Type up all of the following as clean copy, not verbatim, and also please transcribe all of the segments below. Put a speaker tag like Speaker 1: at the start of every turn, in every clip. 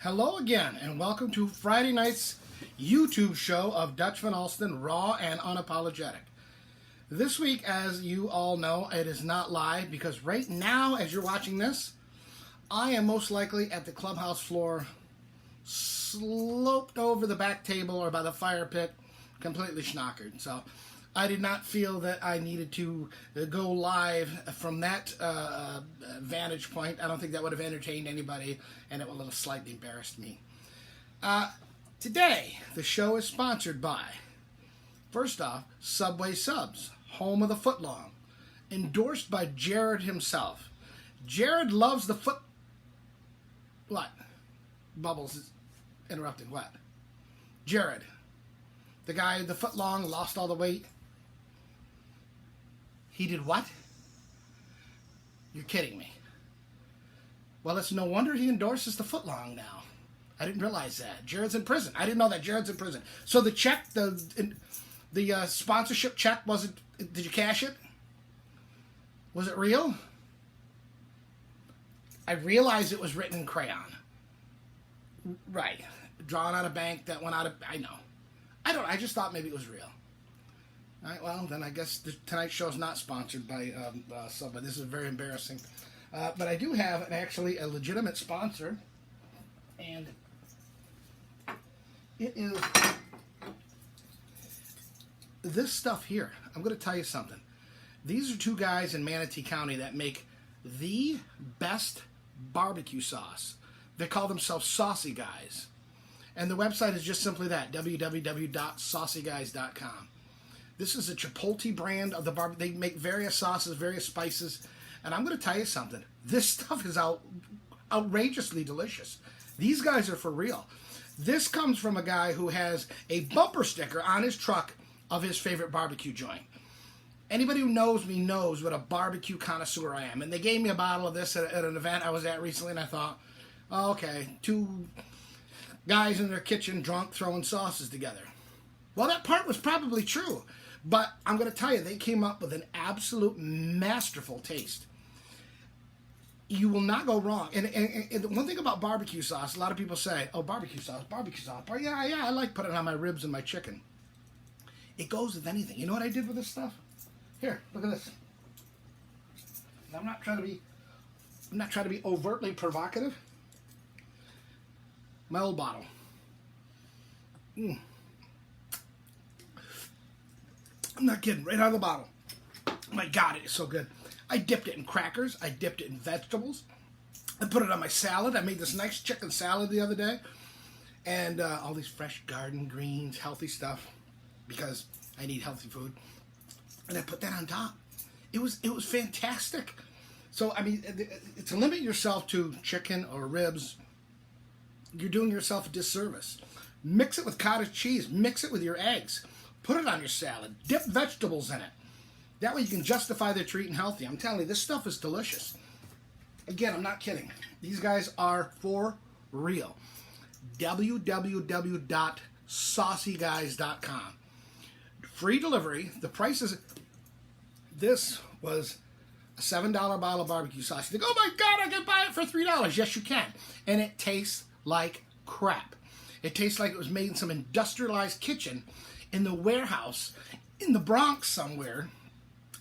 Speaker 1: Hello again, and welcome to Friday night's YouTube show of Dutch Van Alsten, Raw and Unapologetic. This week, as you all know, it is not live because right now, as you're watching this, I am most likely at the clubhouse floor, sloped over the back table or by the fire pit, completely schnockered. So I did not feel that I needed to go live from that vantage point. I don't think that would have entertained anybody, and it would have slightly embarrassed me. Today, the show is sponsored by, first off, Subway Subs, home of the footlong, endorsed by Jared himself. Jared loves the foot... What? Bubbles is interrupting. What? Jared. The guy, the footlong, lost all the weight. He did what? You're kidding me. Well, it's no wonder he endorses the footlong now. I didn't realize that. Jared's in prison. I didn't know that Jared's in prison. So the check, the sponsorship check wasn't... Did you cash it? Was it real? I realized it was written in crayon. Right. Drawn on a bank that went out of... I know. I just thought maybe it was real. All right, well, then I guess tonight's show is not sponsored by Subway. This is very embarrassing. But I do have actually a legitimate sponsor. And it is this stuff here. I'm going to tell you something. These are two guys in Manatee County that make the best barbecue sauce. They call themselves Saucy Guys. And the website is just simply that, www.saucyguys.com. This is a Chipotle brand of the barbecue. They make various sauces, various spices. And I'm going to tell you something. This stuff is outrageously delicious. These guys are for real. This comes from a guy who has a bumper sticker on his truck of his favorite barbecue joint. Anybody who knows me knows what a barbecue connoisseur I am. And they gave me a bottle of this at an event I was at recently, and I thought, oh, okay, two guys in their kitchen drunk throwing sauces together. Well, that part was probably true. But I'm going to tell you, they came up with an absolute masterful taste. You will not go wrong. And one thing about barbecue sauce, a lot of people say, oh, barbecue sauce. Yeah, I like putting it on my ribs and my chicken. It goes with anything. You know what I did with this stuff? Here, look at this. And I'm not trying to be overtly provocative. My old bottle. I'm not kidding. Right out of the bottle. Oh my God, it is so good. I dipped it in crackers. I dipped it in vegetables. I put it on my salad. I made this nice chicken salad the other day. And all these fresh garden greens, healthy stuff. Because I need healthy food. And I put that on top. It was fantastic. So, I mean, to limit yourself to chicken or ribs, you're doing yourself a disservice. Mix it with cottage cheese. Mix it with your eggs. Put it on your salad. Dip vegetables in it. That way you can justify their treat and healthy. I'm telling you, this stuff is delicious. Again, I'm not kidding. These guys are for real. www.saucyguys.com. Free delivery. The price is... This was a $7 bottle of barbecue sauce. You think, oh my God, I can buy it for $3. Yes, you can. And it tastes like crap. It tastes like it was made in some industrialized kitchen in the warehouse in the Bronx somewhere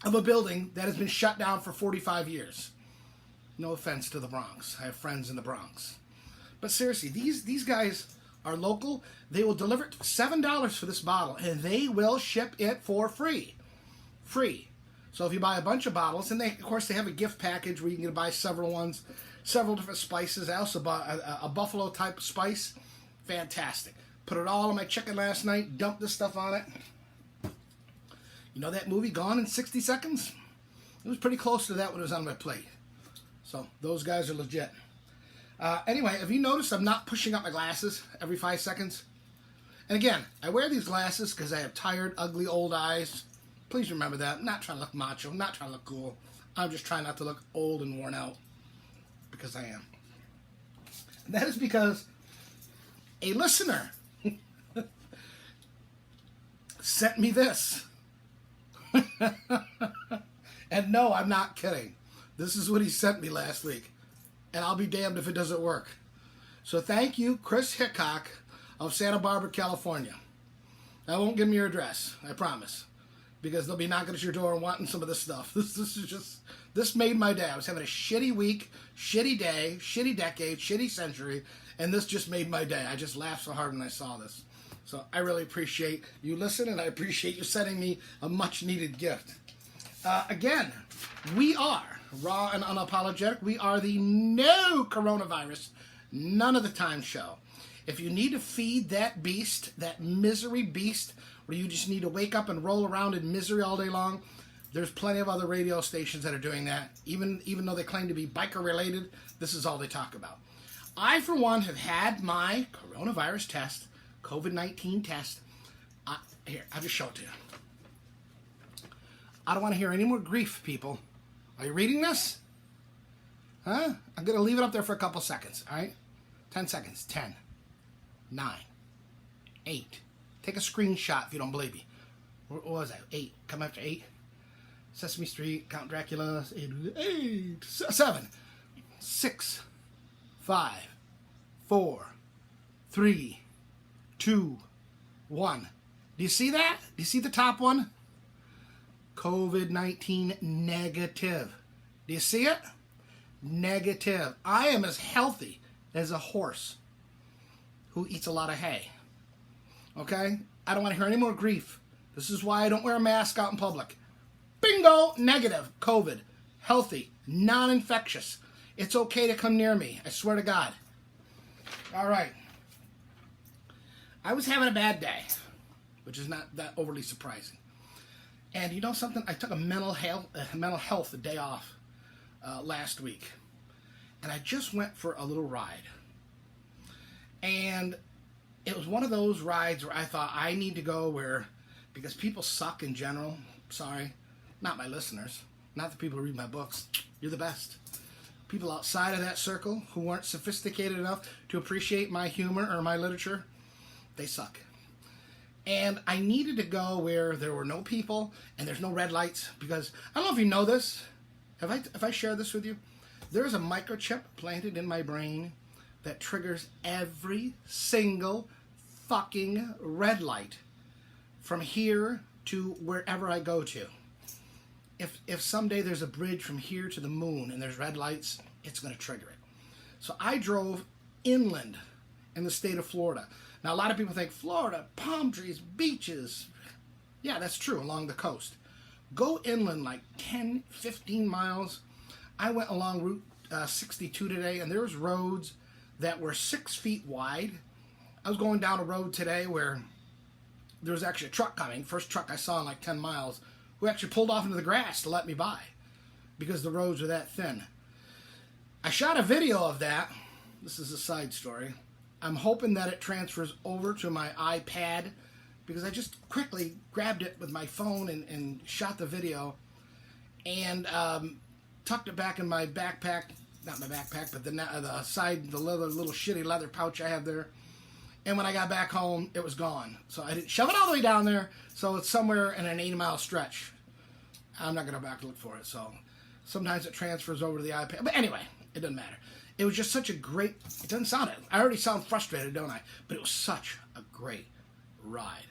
Speaker 1: of a building that has been shut down for 45 years. No offense to the Bronx. I have friends in the Bronx. But seriously, these guys are local. They will deliver it $7 for this bottle, and they will ship it for free. Free. So if you buy a bunch of bottles, and of course they have a gift package where you can buy several ones, several different spices. I also bought a buffalo type of spice. Fantastic. Put it all on my chicken last night, dumped this stuff on it. You know that movie, Gone in 60 Seconds? It was pretty close to that when it was on my plate. So, those guys are legit. Anyway, have you noticed I'm not pushing up my glasses every 5 seconds? And again, I wear these glasses because I have tired, ugly, old eyes. Please remember that. I'm not trying to look macho. I'm not trying to look cool. I'm just trying not to look old and worn out. Because I am. And that is because a listener sent me this. And no, I'm not kidding. This is what he sent me last week. And I'll be damned if it doesn't work. So thank you, Chris Hickok of Santa Barbara, California. I won't give them your address, I promise, because they'll be knocking at your door and wanting some of this stuff. This made my day. I was having a shitty week, shitty day, shitty decade, shitty century, and this just made my day. I just laughed so hard when I saw this. So I really appreciate you listening, and I appreciate you sending me a much-needed gift. Again, we are Raw and Unapologetic. We are the no coronavirus, none of the time show. If you need to feed that beast, that misery beast, where you just need to wake up and roll around in misery all day long, there's plenty of other radio stations that are doing that. Even though they claim to be biker related, this is all they talk about. I, for one, have had my coronavirus test, COVID-19 test. Here, I'll just show it to you. I don't want to hear any more grief, people. Are you reading this? Huh? I'm going to leave it up there for a couple seconds, all right? 10 seconds. 10, 9, 8. Take a screenshot if you don't believe me. What was that? 8. Come after 8. Sesame Street, Count Dracula. 8, 7, 6, 5, 4, 3, 2, 1. Do you see that? Do you see the top one? COVID-19 negative. Do you see it? Negative. I am as healthy as a horse who eats a lot of hay. Okay? I don't want to hear any more grief. This is why I don't wear a mask out in public. Bingo! Negative. COVID. Healthy. Non-infectious. It's okay to come near me. I swear to God. All right. I was having a bad day, which is not that overly surprising. And you know something? I took a mental health day off last week. And I just went for a little ride. And it was one of those rides where I thought I need to go where, because people suck in general. Sorry. Not my listeners. Not the people who read my books. You're the best. People outside of that circle who weren't sophisticated enough to appreciate my humor or my literature, they suck. And I needed to go where there were no people and there's no red lights, because I don't know if you know this. Have I shared this with you? There's a microchip planted in my brain that triggers every single fucking red light from here to wherever I go to. If someday there's a bridge from here to the moon and there's red lights, it's going to trigger it. So I drove inland in the state of Florida. Now, a lot of people think, Florida, palm trees, beaches. Yeah, that's true, along the coast. Go inland like 10, 15 miles. I went along Route 62 today, and there was roads that were 6 feet wide. I was going down a road today where there was actually a truck coming, first truck I saw in like 10 miles, who actually pulled off into the grass to let me by because the roads are that thin. I shot a video of that. This is a side story. I'm hoping that it transfers over to my iPad, because I just quickly grabbed it with my phone and shot the video and tucked it back in my backpack. Not my backpack, but the side, the little shitty leather pouch I have there. And when I got back home, it was gone. So I didn't shove it all the way down there, so it's somewhere in an 80-mile stretch. I'm not going to go back to look for it, so sometimes it transfers over to the iPad. But anyway, it doesn't matter. It was just such a great... It doesn't sound... I already sound frustrated, don't I? But it was such a great ride.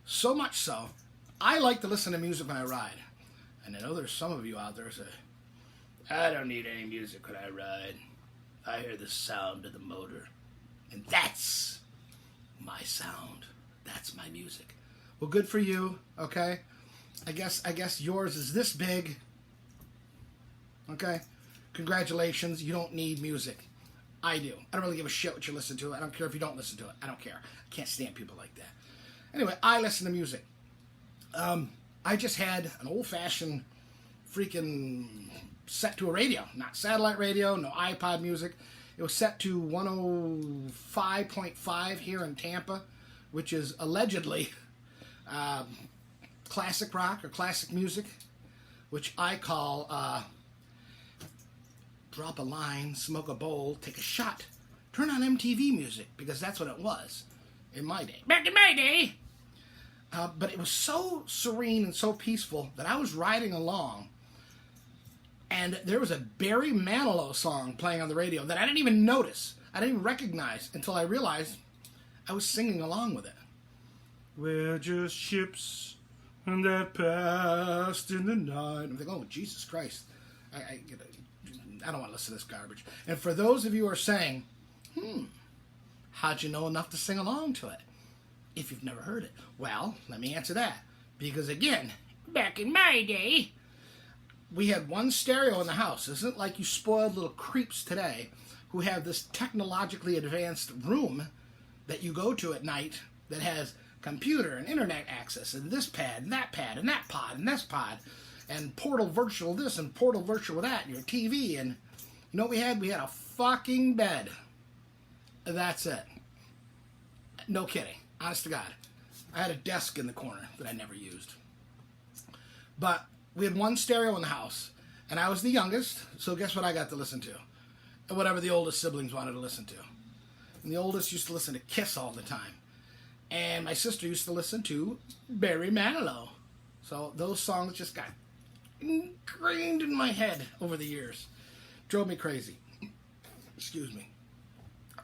Speaker 1: So much so, I like to listen to music when I ride. And I know there's some of you out there who say, I don't need any music when I ride. I hear the sound of the motor. And that's my sound. That's my music. Well, good for you, okay? I guess yours is this big. Okay? Congratulations, you don't need music. I do. I don't really give a shit what you listen to. I don't care if you don't listen to it. I don't care. I can't stand people like that. Anyway, I listen to music. I just had an old-fashioned freaking set to a radio. Not satellite radio, no iPod music. It was set to 105.5 here in Tampa, which is allegedly classic rock or classic music, which I call drop a line, smoke a bowl, take a shot, turn on MTV music, because that's what it was in my day. Back in my day! But it was so serene and so peaceful that I was riding along, and there was a Barry Manilow song playing on the radio that I didn't even notice. I didn't even recognize until I realized I was singing along with it. We're just ships that passed in the night. I'm thinking, oh, Jesus Christ. I don't want to listen to this garbage. And for those of you who are saying, how'd you know enough to sing along to it if you've never heard it? Well, let me answer that. Because again, back in my day, we had one stereo in the house. It isn't like you spoiled little creeps today who have this technologically advanced room that you go to at night that has computer and internet access and this pad and that pod and this pod and portal virtual this and portal virtual that and your TV. And you know what we had? We had a fucking bed. That's it. No kidding. Honest to God. I had a desk in the corner that I never used. But we had one stereo in the house, and I was the youngest, so guess what I got to listen to? Whatever the oldest siblings wanted to listen to. And the oldest used to listen to Kiss all the time. And my sister used to listen to Barry Manilow. So those songs just got ingrained in my head over the years. Drove me crazy. Excuse me.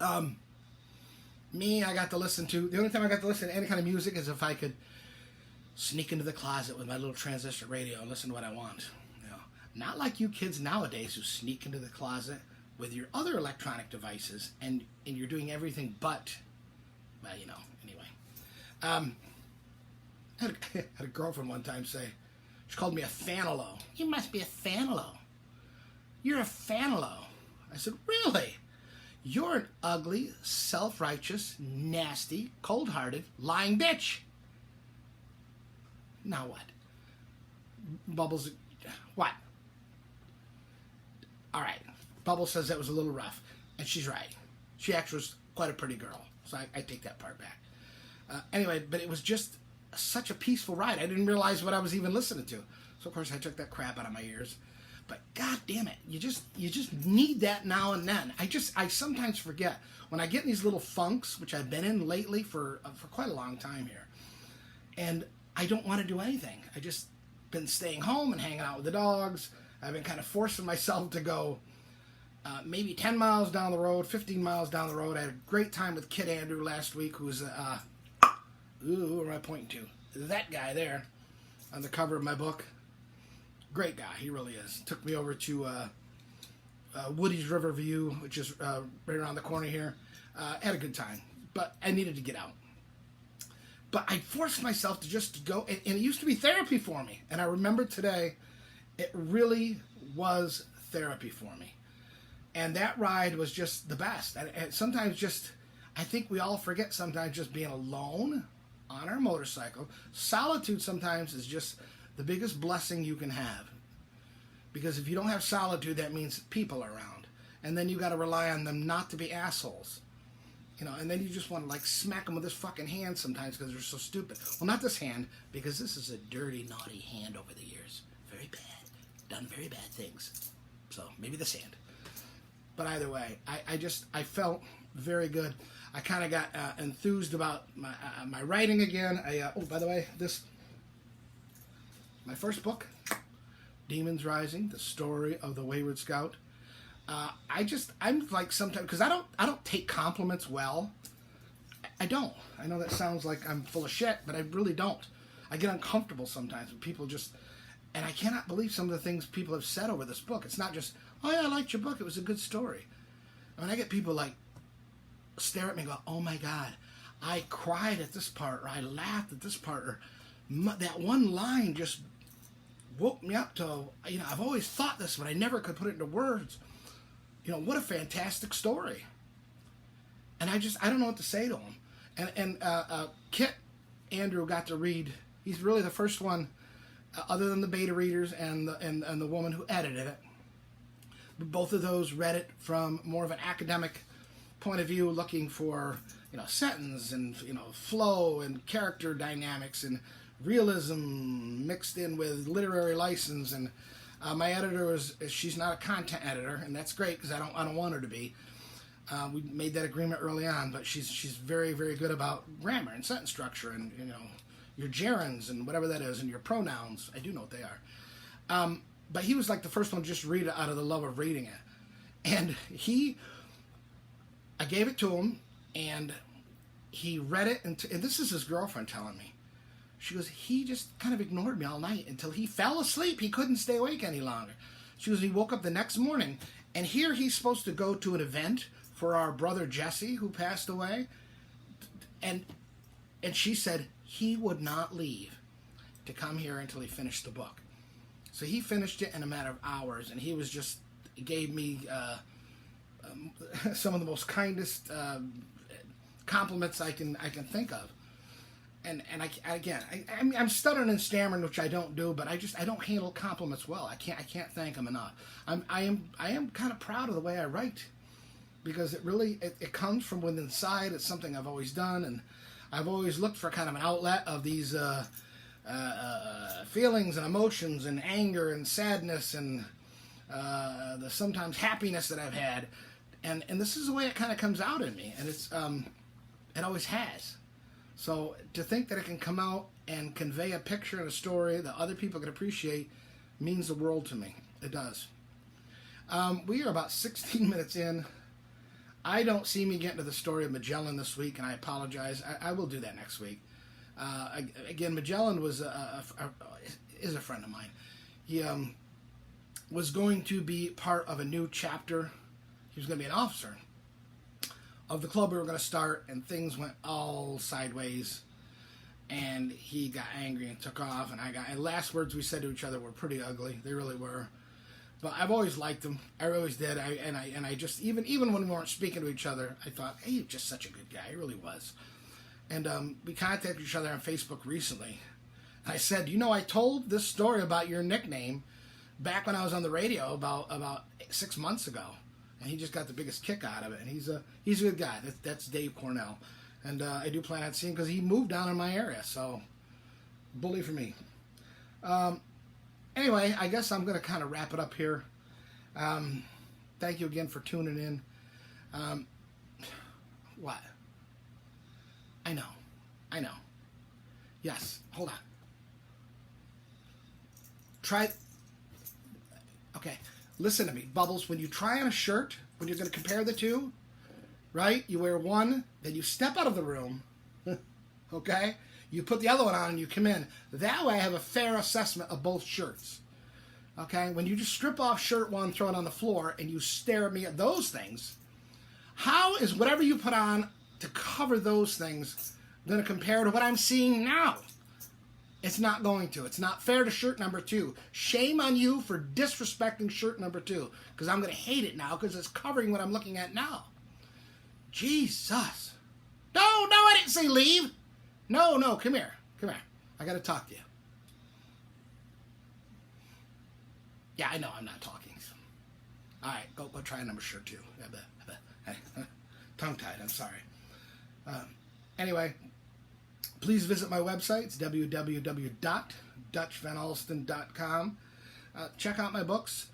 Speaker 1: I got to listen to, the only time I got to listen to any kind of music is if I could sneak into the closet with my little transistor radio and listen to what I want. You know, not like you kids nowadays who sneak into the closet with your other electronic devices and you're doing everything but, well, you know, anyway. I had a girlfriend one time say, she called me a fanalo. You must be a fanalo. You're a fanalo. I said, really? You're an ugly, self-righteous, nasty, cold-hearted, lying bitch. Now what? Bubbles, what? All right. Bubbles says that was a little rough, and she's right. She actually was quite a pretty girl, so I take that part back. Anyway, but it was just such a peaceful ride. I didn't realize what I was even listening to. So, of course, I took that crap out of my ears. But God damn it, you just need that now and then. I sometimes forget when I get in these little funks, which I've been in lately for quite a long time here, and I don't want to do anything. I just been staying home and hanging out with the dogs. I've been kind of forcing myself to go maybe 10 miles down the road, 15 miles down the road. I had a great time with Kid Andrew last week, who's who am I pointing to? That guy there on the cover of my book. Great guy, he really is. Took me over to Woody's Riverview, which is right around the corner here. Had a good time, but I needed to get out. But I forced myself to just go, and it used to be therapy for me. And I remember today, it really was therapy for me. And that ride was just the best. And sometimes just, I think we all forget sometimes just being alone on our motorcycle. Solitude sometimes is just the biggest blessing you can have. Because if you don't have solitude, that means people are around. And then you got to rely on them not to be assholes. You know, and then you just want to like smack them with this fucking hand sometimes because they're so stupid. Well, not this hand, because this is a dirty, naughty hand over the years. Very bad. Done very bad things. So, maybe this hand. But either way, I felt very good. I kind of got enthused about my writing again. Oh, by the way, my first book, Demons Rising, The Story of the Wayward Scout. I'm like sometimes, because I don't take compliments well. I don't. I know that sounds like I'm full of shit, but I really don't. I get uncomfortable sometimes when people just, and I cannot believe some of the things people have said over this book. It's not just, oh yeah, I liked your book, it was a good story. I mean, I get people like stare at me and go, oh my God, I cried at this part, or I laughed at this part, or that one line just woke me up to, you know, I've always thought this, but I never could put it into words. You know, what a fantastic story. And I don't know what to say to him. And Kit Andrew got to read, he's really the first one, other than the beta readers and the woman who edited it. But both of those read it from more of an academic point of view, looking for, you know, sentence and, you know, flow and character dynamics and realism mixed in with literary license. And my editor she's not a content editor, and that's great because I don't want her to be. We made that agreement early on, but she's very, very good about grammar and sentence structure and, you know, your gerunds and whatever that is and your pronouns. I do know what they are. But he was like the first one to just read it out of the love of reading it. And gave it to him, and he read it, and this is his girlfriend telling me. She goes, he just kind of ignored me all night until he fell asleep. He couldn't stay awake any longer. She goes, he woke up the next morning, and here he's supposed to go to an event for our brother Jesse, who passed away. And she said he would not leave to come here until he finished the book. So he finished it in a matter of hours, and he was just, gave me some of the most kindest compliments I can think of. And I'm stuttering and stammering, which I don't do, but I don't handle compliments well. I can't thank them enough. I am kind of proud of the way I write, because it comes from within inside. It's something I've always done, and I've always looked for kind of an outlet of these feelings and emotions and anger and sadness and the sometimes happiness that I've had, and this is the way it kind of comes out in me, and it always has. So to think that it can come out and convey a picture and a story that other people can appreciate means the world to me. It does. We are about 16 minutes in. I don't see me getting to the story of Magellan this week, and I apologize. I will do that next week. Again, Magellan is a friend of mine. He was going to be part of a new chapter. He was going to be an officer of the club we were going to start, and things went all sideways, and he got angry and took off, and last words we said to each other were pretty ugly. They really were. But I've always liked him. I always did. I just, even when we weren't speaking to each other, I thought, hey, he's just such a good guy. He really was. And we contacted each other on Facebook recently. I said, I told this story about your nickname back when I was on the radio about 6 months ago. And he just got the biggest kick out of it. And he's a good guy. That's Dave Cornell. And I do plan on seeing him because he moved down in my area. So, bully for me. Anyway, I guess I'm going to kind of wrap it up here. Thank you again for tuning in. What? I know. Yes, hold on. Okay, listen to me, Bubbles. When you try on a shirt, when you're going to compare the two, right? You wear one, then you step out of the room, okay? You put the other one on and you come in. That way I have a fair assessment of both shirts, okay? When you just strip off shirt one, throw it on the floor, and you stare at me at those things, how is whatever you put on to cover those things going to compare to what I'm seeing now? It's not going to. It's not fair to shirt number 2. Shame on you for disrespecting shirt number 2, because I'm going to hate it now because it's covering what I'm looking at now. Jesus. No, I didn't say leave. No, come here. I got to talk to you. Yeah, I know I'm not talking. All right, go try number shirt 2. Tongue-tied, I'm sorry. Anyway, please visit my website. It's www.dutchvanalston.com. Check out my books.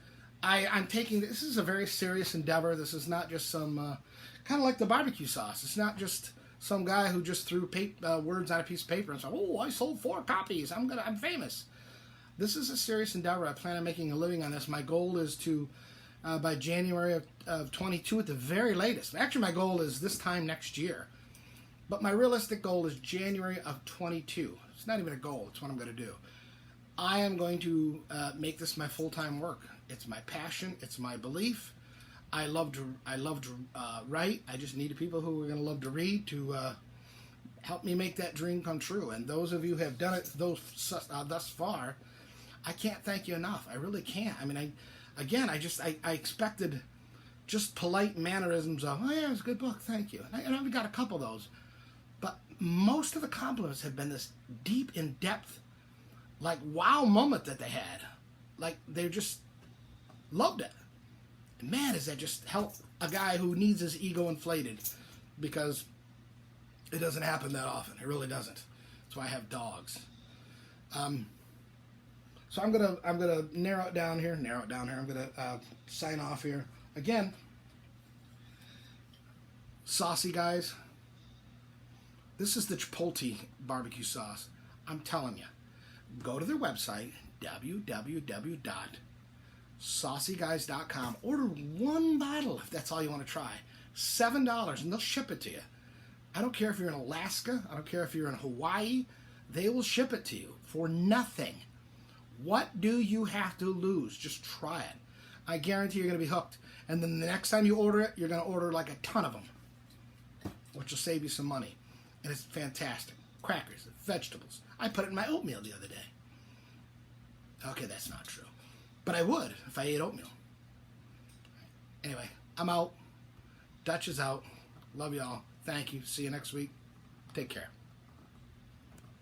Speaker 1: I'm taking, this is a very serious endeavor. This is not just some, kind of like the barbecue sauce. It's not just some guy who just threw words on a piece of paper and said, oh, I sold 4 copies. I'm famous. This is a serious endeavor. I plan on making a living on this. My goal is to, by January of 22 at the very latest. Actually, my goal is this time next year. But my realistic goal is January of 22. It's not even a goal. It's what I'm going to do. I am going to make this my full-time work. It's my passion. It's my belief. I love to write. I just need people who are going to love to read to help me make that dream come true. And those of you who have done it thus far, I can't thank you enough. I really can't. I mean, I expected just polite mannerisms of, oh yeah, it was a good book, thank you. And I've got a couple of those. But most of the compliments have been this deep, in-depth, like, wow moment that they had. Like, they just loved it. And man, does that just help a guy who needs his ego inflated, because it doesn't happen that often. It really doesn't. That's why I have dogs. So I'm gonna narrow it down here. I'm gonna sign off here. Again, saucy guys. This is the Chipotle barbecue sauce. I'm telling you. Go to their website, www.saucyguys.com. Order 1 bottle if that's all you want to try. $7, and they'll ship it to you. I don't care if you're in Alaska. I don't care if you're in Hawaii. They will ship it to you for nothing. What do you have to lose? Just try it. I guarantee you're going to be hooked. And then the next time you order it, you're going to order like a ton of them, which will save you some money. And it's fantastic. Crackers, vegetables. I put it in my oatmeal the other day. Okay, that's not true. But I would if I ate oatmeal. Anyway, I'm out. Dutch is out. Love y'all. Thank you. See you next week. Take care.